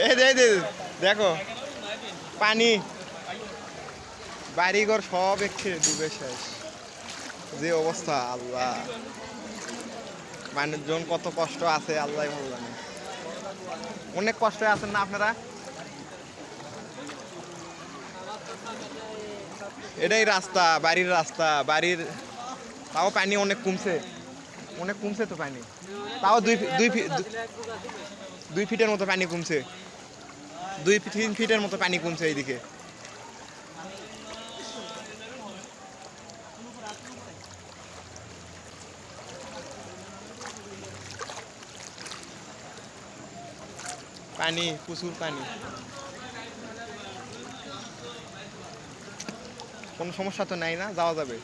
এই দেখো পানি, বাড়িঘর সব একটু ডুবে শেষ, যে অবস্থা আল্লাহ। মানুষজন কত কষ্ট আছে আল্লাহ ভালো জানে। অনেক কষ্টে আছেন না আপনারা? এটাই রাস্তা, বাড়ির রাস্তা, বাড়ির। তাও পানি অনেক কমছে, অনেক কমছে তো পানি। তাও 2 ফিটের মতো পানি কমছে, 2-3 ফিটের মতো পানি কমছে এইদিকে। পানি, প্রচুর পানি। কোনো সমস্যা তো নাই না, যাওয়া যাবে।